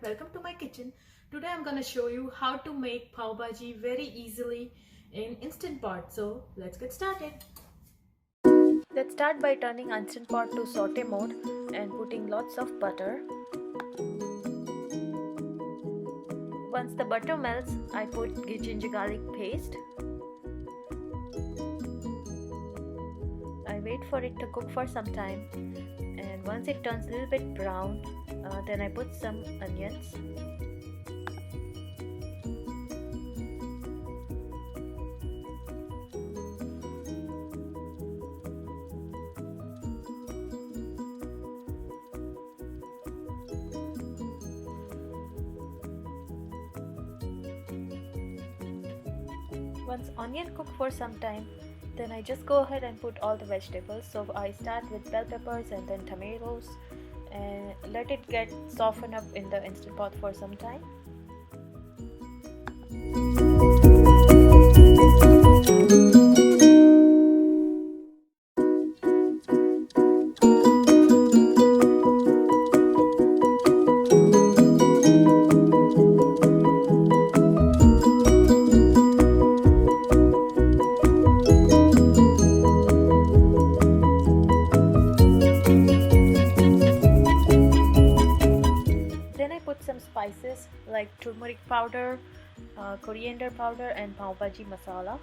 welcome to my kitchen. Today I'm gonna show you how to make pav bhaji very easily in Instant Pot. So let's get started. Let's start by turning Instant Pot to saute mode and putting lots of butter. Once the butter melts, I put ginger garlic paste. I wait for it to cook for some time, and once it turns a little bit brown, then I put some onions. Once onion cook for some time, then I just go ahead and put all the vegetables. So I start with bell peppers and then tomatoes and let it get softened up in the Instant Pot for some time. Some spices like turmeric powder, coriander powder and Pavbhaji masala.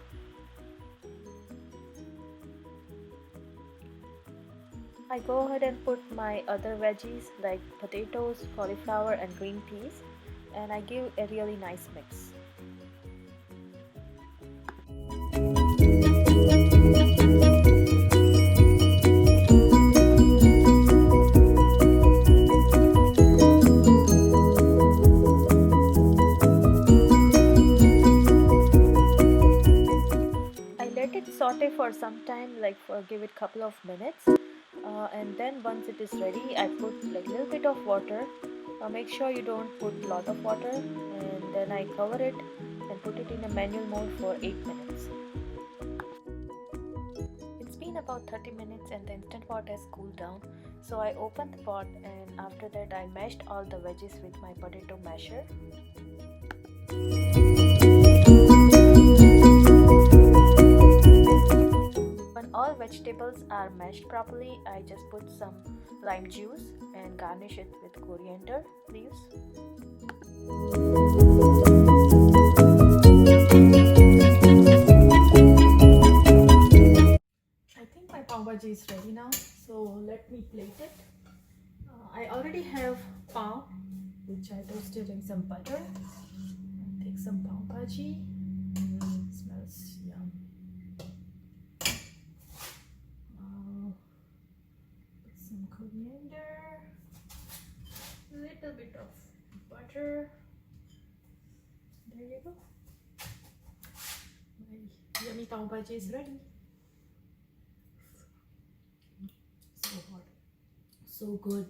I go ahead and put my other veggies like potatoes, cauliflower and green peas, and I give a really nice mix. Saute for some time, give it couple of minutes, and then once it is ready, I put a little bit of water. Make sure you don't put lot of water, and then I cover it and put it in a manual mode for 8 minutes. It's been about 30 minutes and the Instant Pot has cooled down, so I opened the pot, and after that I mashed all the veggies with my potato masher. All vegetables are mashed properly, I just put some lime juice and garnish it with coriander leaves. I think my pav bhaji is ready now, so let me plate it. I already have pav, which I toasted in some butter. I'll take some pav bhaji. Smells yum. Some coriander, a little bit of butter. There you go. My yummy pav bhaji is ready. So hot, so good.